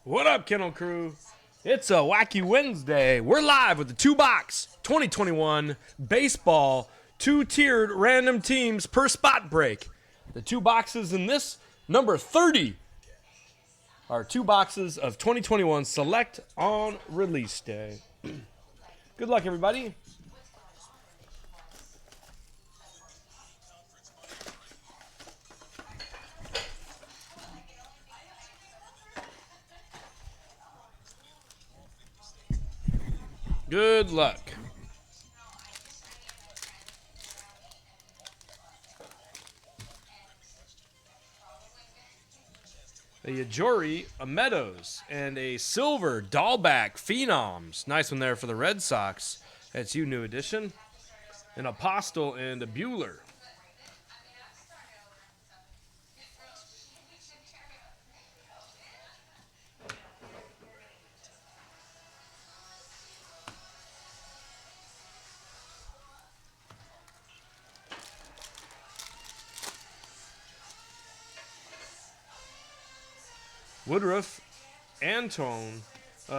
What up, Kennel Crew? It's a wacky Wednesday. We're live with the 2-box 2021 baseball 2-tiered random teams per spot break. The 2 boxes in this number 30 are 2 boxes of 2021 select on release day. Good luck, everybody. Good luck. A Yajori, a Meadows, and a silver Dahlback Phenoms. Nice one there for the Red Sox. That's you, new edition. An Apostle and a Bueller. Woodruff, Antone,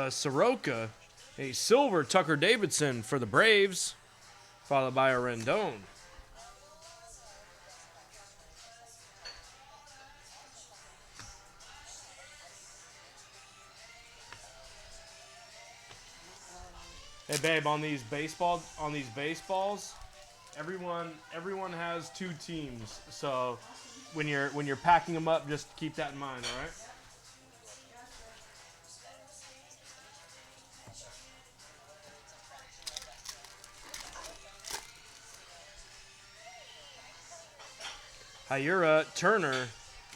Soroka, a silver Tucker Davidson for the Braves, followed by a Rendon. Hey babe, on these baseballs, everyone has 2 teams. So when you're packing them up, just keep that in mind, all right? Hyura, Turner,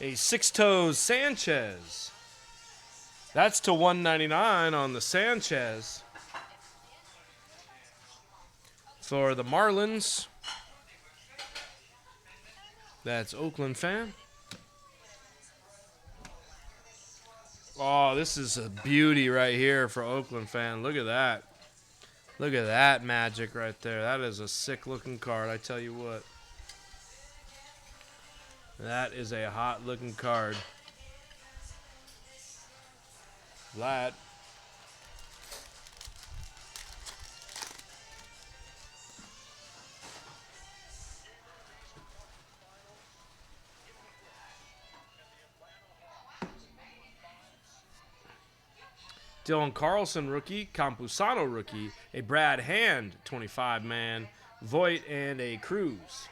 a 6-toes Sanchez. That's to 199 on the Sanchez. For the Marlins, that's Oakland fan. Oh, this is a beauty right here for Oakland fan. Look at that. Look at that magic right there. That is a sick-looking card, I tell you what. That is a hot-looking card. Vlad. Dylan Carlson rookie, Campusano rookie, a Brad Hand 25-man, Voit, and a Cruz.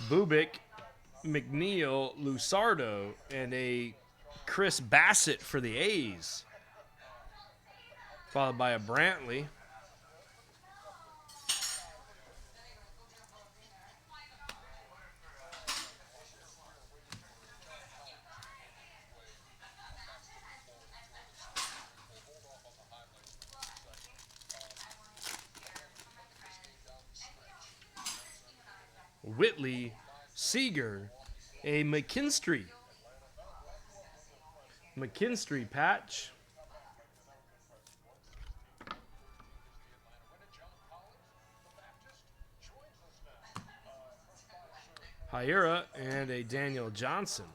Bubic, McNeil, Lusardo, and a Chris Bassett for the A's. Followed by a Brantley. Whitley, Seager, a McKinstry patch. Hyura, and a Daniel Johnson.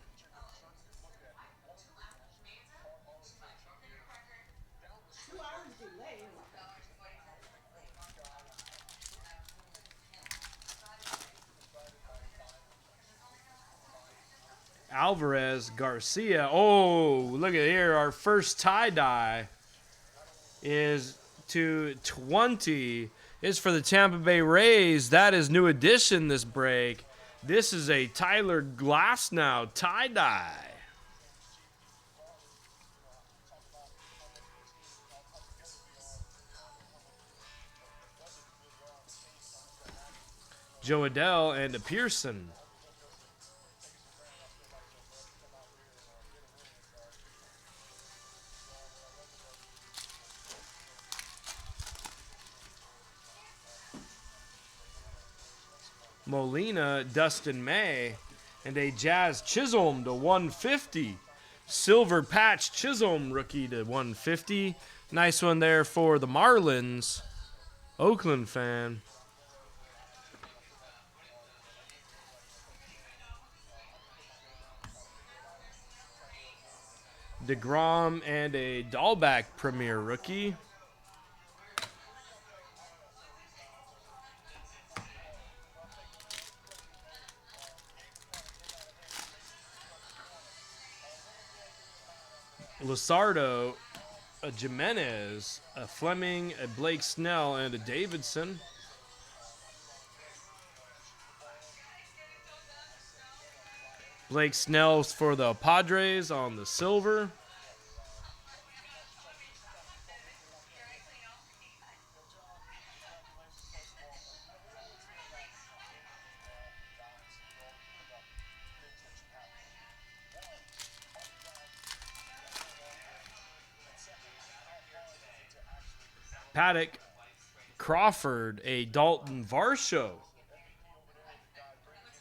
Alvarez, Garcia. Oh, look at here. Our first tie-dye is to 20. Is for the Tampa Bay Rays. That is new edition this break. This is a Tyler Glasnow tie-dye. Joe Adell and a Pearson. Molina, Dustin May, and a Jazz Chisholm to 150. Silver Patch Chisholm rookie to 150. Nice one there for the Marlins. Oakland fan. DeGrom and a Dahlback Premier rookie. Luzardo, a Jimenez, a Fleming, a Blake Snell, and a Davidson. Blake Snell's for the Padres on the silver. Paddock, Crawford, a Dalton Varsho.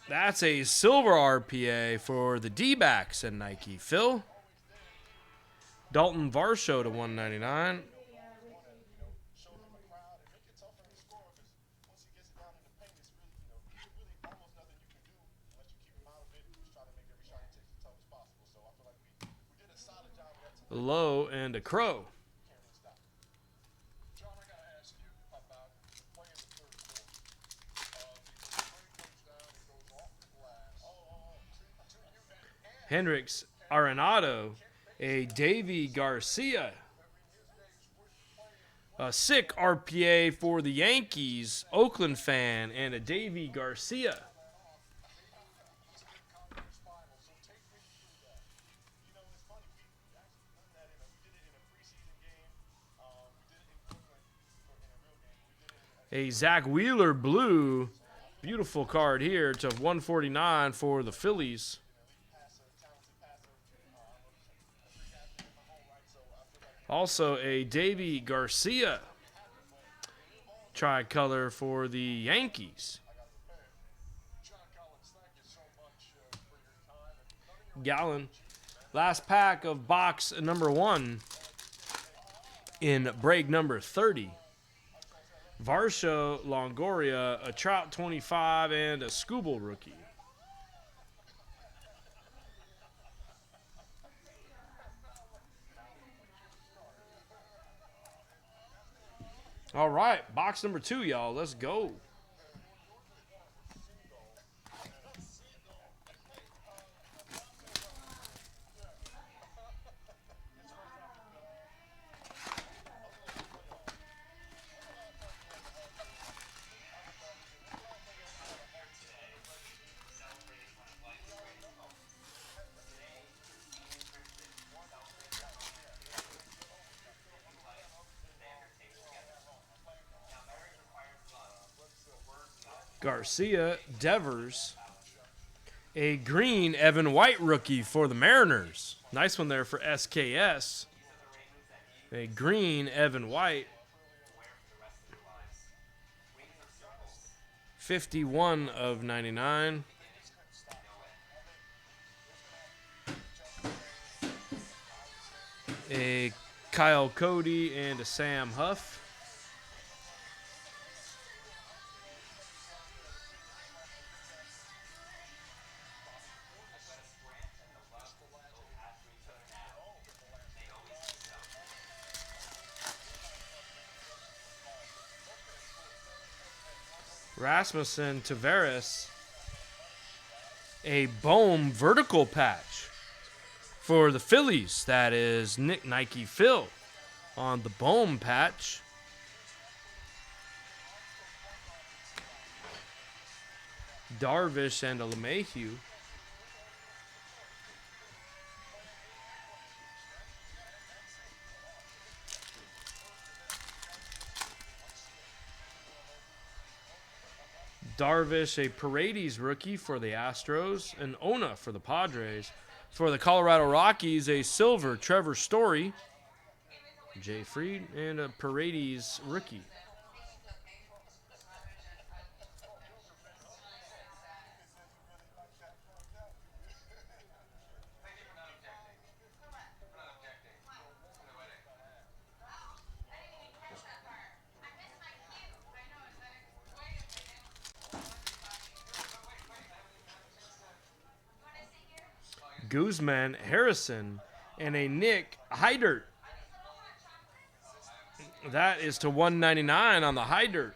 That's a silver RPA for the D-backs and Nike. Phil. Dalton Varsho to 199. Low and a Crow. Hendricks, Arenado, a Davy Garcia. A sick RPA for the Yankees, Oakland fan, and a Davy Garcia. A Zach Wheeler blue. Beautiful card here to 149 for the Phillies. Also a Davy Garcia tricolor for the Yankees. Gallon. Last pack of box number 1 in break number 30. Varsho, Longoria, a Trout 25, and a Skubal rookie. All right, box number 2, y'all. Let's go. Garcia, Devers, a green Evan White rookie for the Mariners. Nice one there for SKS. A green Evan White. 51 of 99. A Kyle Cody and a Sam Huff. Rasmussen, Tavares, a Bohm vertical patch for the Phillies. That is Nick Nike Phil on the Bohm patch. Darvish and a LeMahieu. Darvish, a Paredes rookie for the Astros, and Ona for the Padres. For the Colorado Rockies, a silver Trevor Story, Jay Freed, and a Paredes rookie. Guzman, Harrison, and a Nick Heidert. That is to 199 on the Heidert.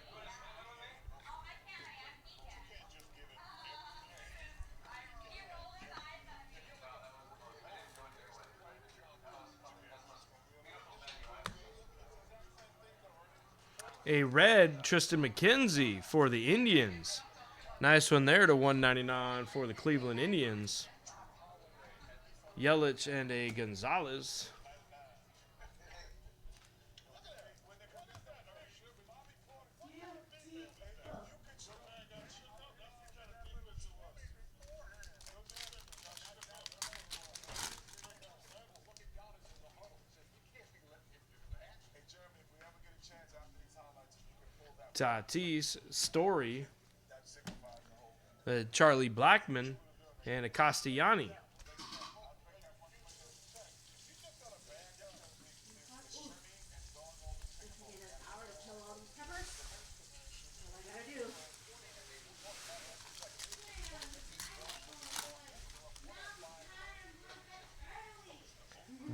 A red Tristan McKenzie for the Indians. Nice one there to 199 for the Cleveland Indians. Yelich and a Gonzalez. Tatis, Story, Charlie Blackmon, and a Castellani.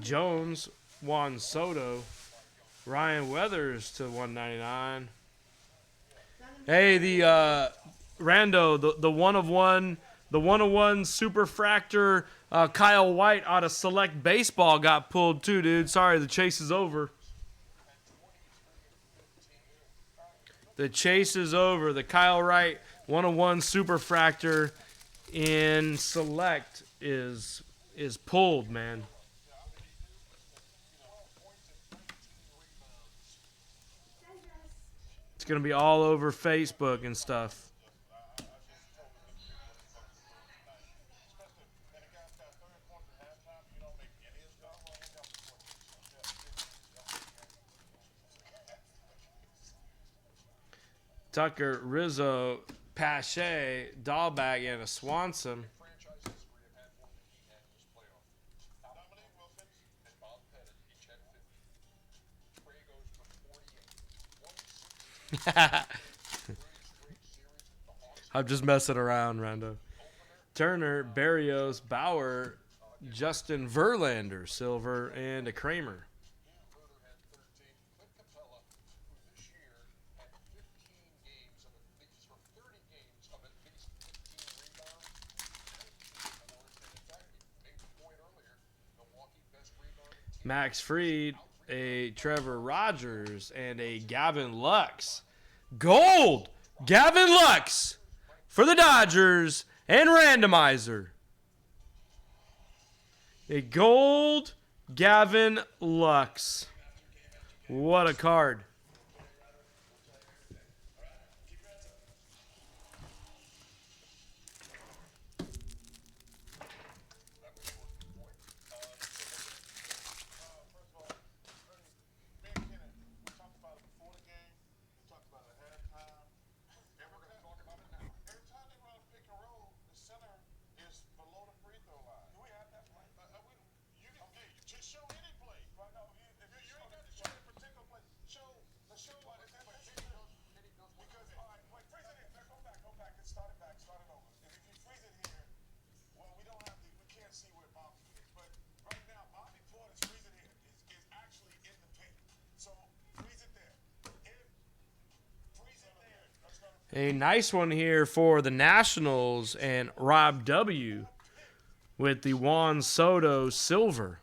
Jones, Juan Soto, Ryan Weathers to 199. Hey, the Rando, the one of one superfractor Kyle White out of Select Baseball got pulled too, dude. Sorry, the chase is over. The chase is over. The Kyle Wright 101 superfractor in Select is pulled, man. It's going to be all over Facebook and stuff. Tucker, Rizzo, Pache, Dahlbag, and a Swanson. I'm just messing around, Rando. Turner, Barrios, Bauer, Justin Verlander, silver, and a Kramer. Max Fried, a Trevor Rogers, and a Gavin Lux. Gold! Gavin Lux for the Dodgers and randomizer. A gold Gavin Lux. What a card. A nice one here for the Nationals and Rob W. with the Juan Soto silver.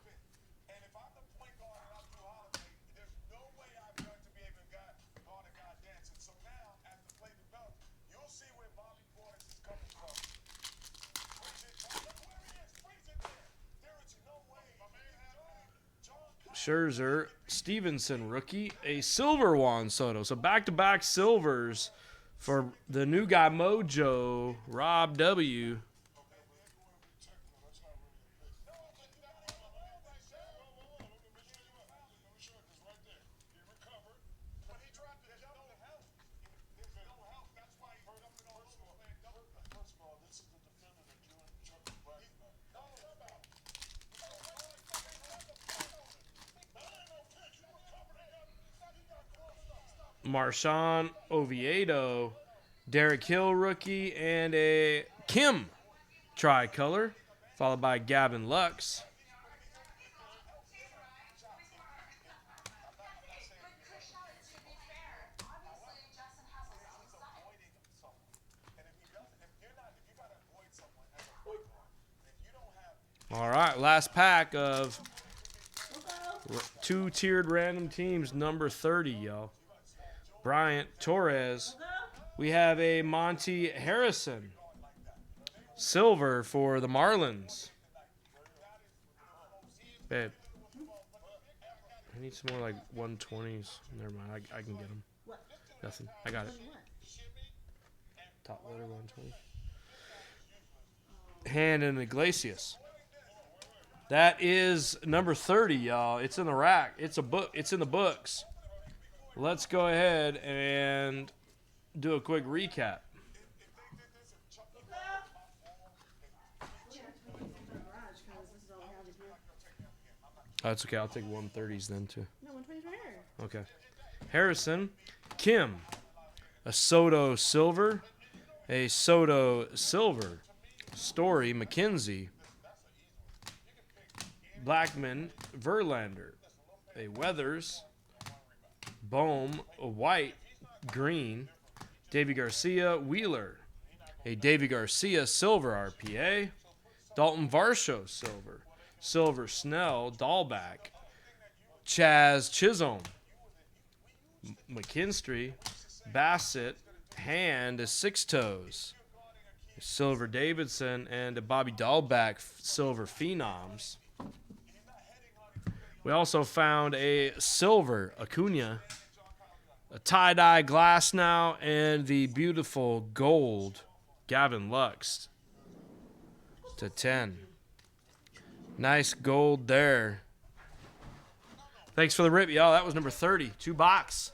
Scherzer, Stevenson rookie, a silver Juan Soto. So back-to-back silvers for the new guy Mojo, Rob W. Marshawn Oviedo, Derek Hill rookie, and a Kim tricolor. followed by Gavin Lux. All right, last pack of 2-tiered random teams, number 30, y'all. Bryant Torres. We have a Monty Harrison. Silver for the Marlins. Babe. I need some more like 120s. Never mind, I can get them. Nothing. I got it. Top letter 120. Hernan Iglesias. That is number 30, y'all. It's in the rack. It's a book. It's in the books. Let's go ahead and do a quick recap. Oh, that's okay. I'll take 130s then too. No, 120's right here. Okay. Harrison, Kim, a Soto Silver, a Soto Silver, Story McKenzie, Blackman Verlander, a Weathers, Bohm, a White, Green, Davy Garcia Wheeler, a Davy Garcia Silver RPA, Dalton Varsho Silver, Silver Snell Dahlback, Chaz Chisholm, McKinstry, Bassett, Hand is Six Toes, Silver Davidson, and a Bobby Dahlback Silver Phenoms. We also found a silver Acuna, a tie-dye glass now, and the beautiful gold Gavin Lux to 10. Nice gold there. Thanks for the rip, y'all. That was number 30. 2 box.